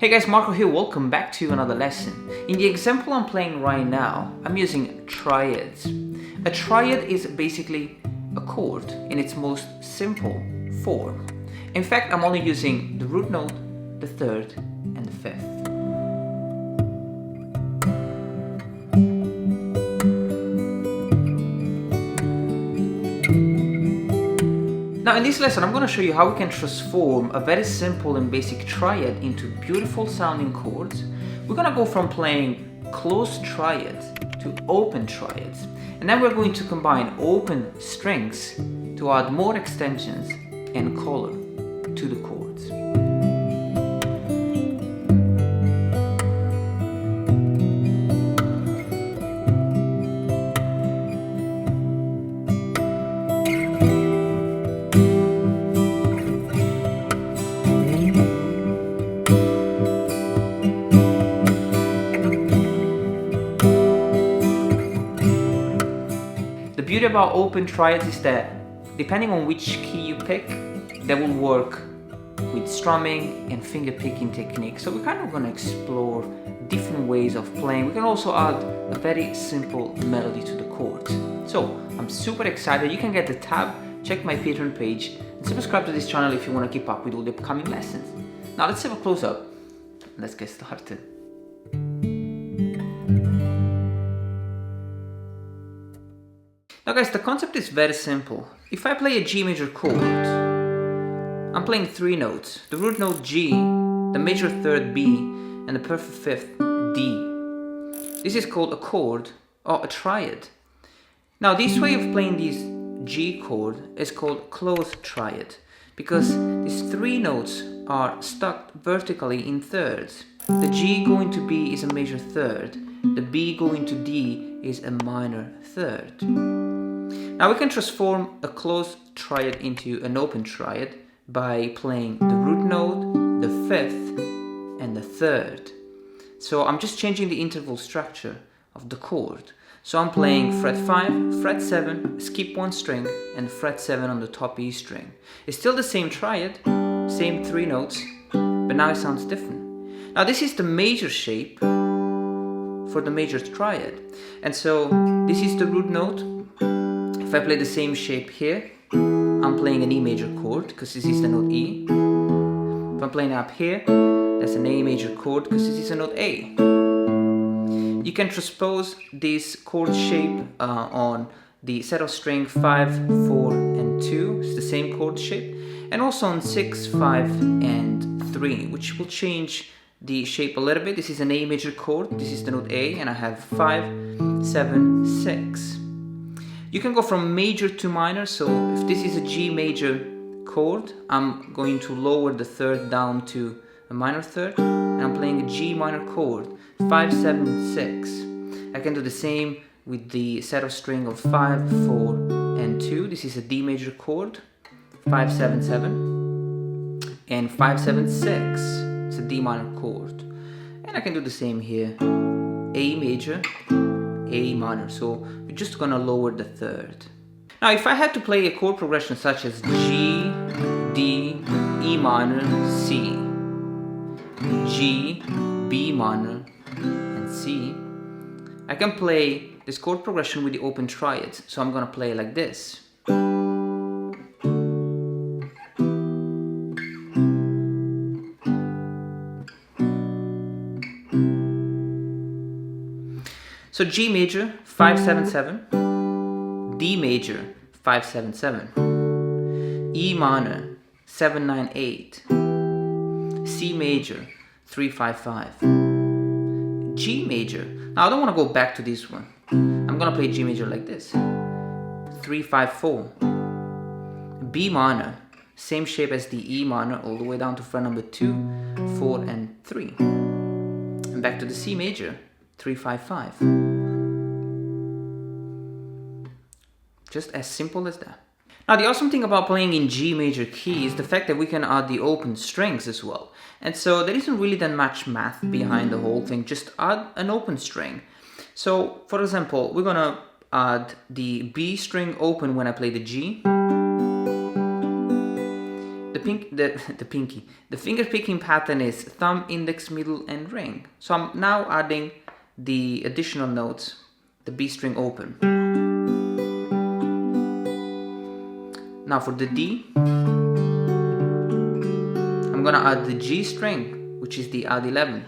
Hey guys, Marco here, welcome back to another lesson. In the example I'm playing right now, I'm using triads. A triad is basically a chord in its most simple form. In fact, I'm only using the root note, the third, and the fifth. Now in this lesson, I'm going to show you how we can transform a very simple and basic triad into beautiful sounding chords. We're going to go from playing closed triads to open triads. And then we're going to combine open strings to add more extensions and color to the chords. The beauty about open triads is that depending on which key you pick, they will work with strumming and finger picking techniques. So we're kind of going to explore different ways of playing. We can also add a very simple melody to the chords. So I'm super excited. You can get the tab, check my Patreon page, and subscribe to this channel if you want to keep up with all the upcoming lessons. Now let's have a close up. Let's get started. Now guys, the concept is very simple. If I play a G major chord, I'm playing three notes. The root note G, the major third B, and the perfect fifth D. This is called a chord or a triad. Now this way of playing this G chord is called closed triad because these three notes are stuck vertically in thirds. The G going to B is a major third. The B going to D is a minor third. Now we can transform a closed triad into an open triad by playing the root note, the fifth, and the third. So I'm just changing the interval structure of the chord. So I'm playing fret 5, fret 7, skip one string, and fret 7 on the top E string. It's still the same triad, same three notes, but now it sounds different. Now this is the major shape for the major triad. And so this is the root note. If I play the same shape here, I'm playing an E major chord because this is the note E. If I'm playing up here, that's an A major chord because this is a note A. You can transpose this chord shape on the set of string 5, 4, and 2. It's the same chord shape. And also on 6, 5, and 3, which will change the shape a little bit. This is an A major chord, this is the note A, and I have 5, 7, 6. You can go from major to minor, so if this is a G major chord, I'm going to lower the third down to a minor third, and I'm playing a G minor chord, 5, 7, 6. I can do the same with the set of string of 5, 4, and 2. This is a D major chord, 5, 7, 7, and 5, 7, 6. It's a D minor chord. And I can do the same here, A major, A minor, so we're just gonna lower the third. Now if I had to play a chord progression such as G, D, E minor, C, G, B minor, and C, I can play this chord progression with the open triads. So I'm gonna play like this. So G major, 5, 7, 7, D major, 5, 7, 7, E minor, 7, 9, 8, C major, 3, 5, 5, G major. Now I don't want to go back to this one. I'm going to play G major like this, 3, 5, 4, B minor, same shape as the E minor all the way down to fret number 2, 4, and 3, and back to the C major, 3, 5, 5. Just as simple as that. Now the awesome thing about playing in G major key is the fact that we can add the open strings as well. And so there isn't really that much math behind the whole thing, just add an open string. So for example, we're gonna add the B string open when I play the G, the the finger picking pattern is thumb, index, middle, and ring. So I'm now adding the additional notes, the B string open. Now for the D, I'm gonna add the G string, which is the add 11.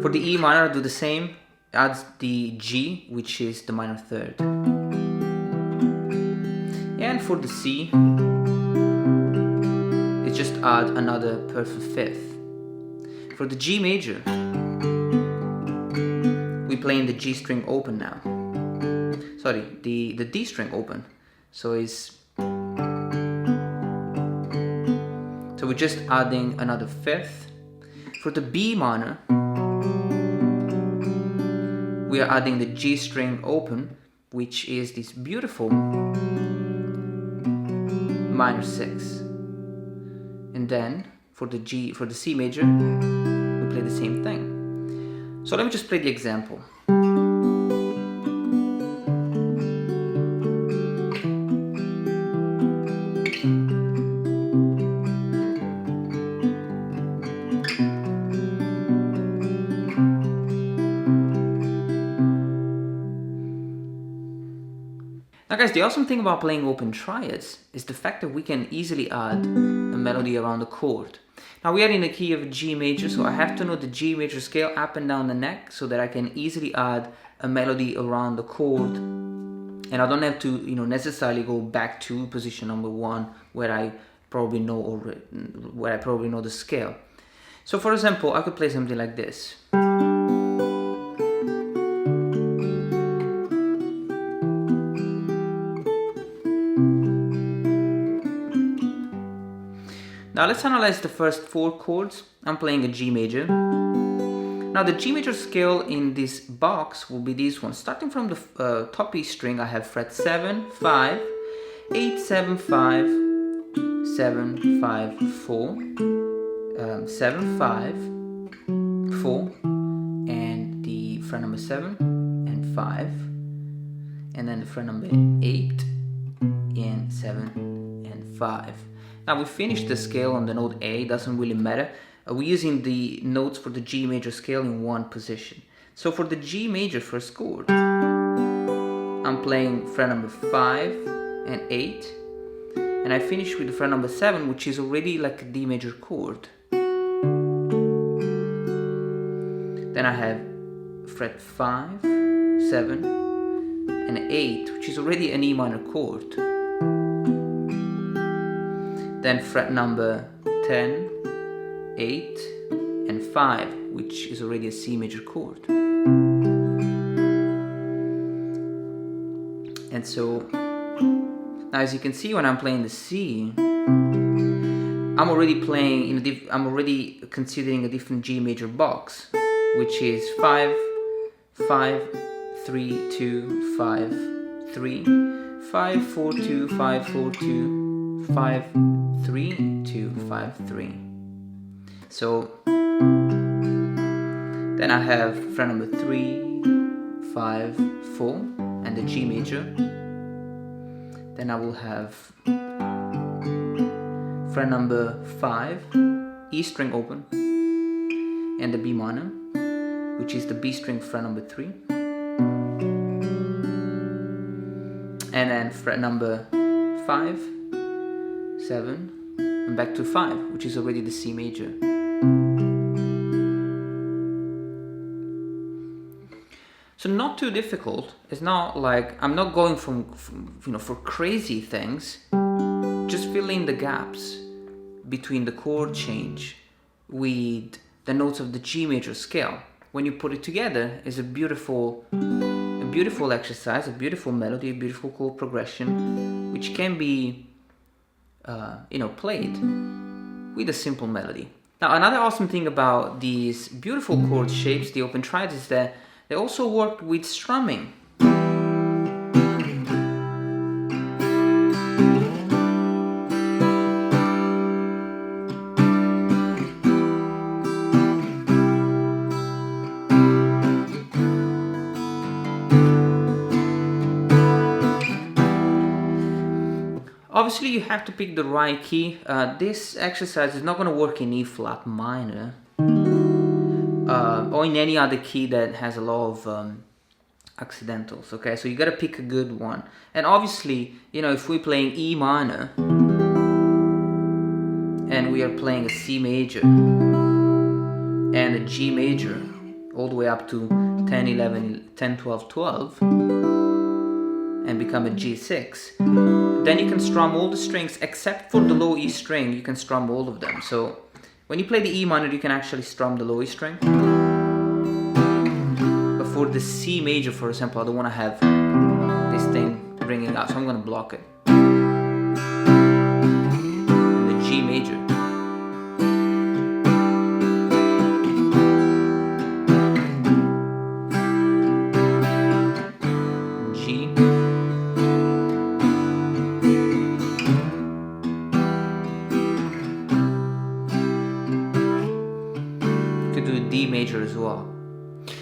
For the E minor, I do the same, adds the G, which is the minor third. And for the C, it's just add another perfect fifth. For the G major, we play in the G string open now. Sorry, the D string open. So we're just adding another fifth. For the B minor, we are adding the G string open, which is this beautiful minor 6. And then for the C major, we play the same thing. So let me just play the example. Now guys, the awesome thing about playing open triads is the fact that we can easily add a melody around the chord. Now we are in the key of G major, so I have to know the G major scale up and down the neck so that I can easily add a melody around the chord, and I don't have to, necessarily go back to position number 1 where I probably know the scale. So for example, I could play something like this. Now let's analyze the first 4 chords. I'm playing a G major. Now the G major scale in this box will be this one. Starting from the top E string, I have fret 7, 5, 8, 7, 5, 7, 5, 4, 7, 5, 4, and the fret number 7 and 5, and then the fret number 8 and 7 and 5. Now we finished the scale on the note A, doesn't really matter. We're using the notes for the G major scale in one position. So for the G major first chord, I'm playing fret number 5 and 8, and I finish with the fret number 7, which is already like a D major chord. Then I have fret 5, 7, and 8, which is already an E minor chord. Then fret number 10, 8, and 5, which is already a C major chord. And so, now as you can see, when I'm playing the C, I'm already considering a different G major box, which is 5, 5, 3, 2, 5, 3, 5, 4, 2, 5, 4, 2, 5, 3, 2, 5, 3. So then I have fret number 3, 5, 4, and the G major. Then I will have fret number 5, E string open, and the B minor, which is the B string fret number 3. And then fret number 5, 7, and back to 5, which is already the C major. So not too difficult. It's not like I'm not going for crazy things. Just fill in the gaps between the chord change with the notes of the G major scale. When you put it together, it's a beautiful exercise, a beautiful melody, a beautiful chord progression, which can be played with a simple melody. Now another awesome thing about these beautiful chord shapes, the open triads, is that they also work with strumming. obviously you have to pick the right key. This exercise is not going to work in E flat minor or in any other key that has a lot of accidentals. Okay, so you got to pick a good one. And obviously, you know, if we're playing E minor and we are playing a C major and a G major all the way up to 10, 11, 10, 12, 12 and become a G6, then you can strum all the strings except for the low E string. You can strum all of them. So when you play the E minor, you can actually strum the low E string. But for the C major, for example, I don't want to have this thing ringing out, so I'm going to block it. And the G major. D major as well.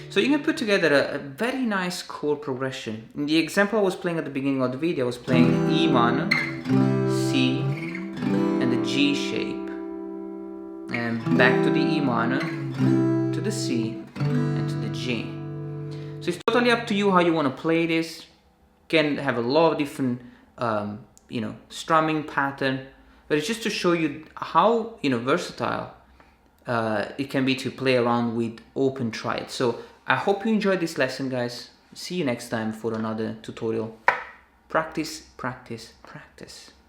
So you can put together a very nice chord progression. In the example I was playing at the beginning of the video, I was playing E minor, C, and the G shape, and back to the E minor, to the C, and to the G. So it's totally up to you how you want to play this. You can have a lot of different, you know, strumming pattern, but it's just to show you how, you know, versatile it can be to play around with open triads. So I hope you enjoyed this lesson, guys. See you next time for another tutorial. Practice, practice, practice.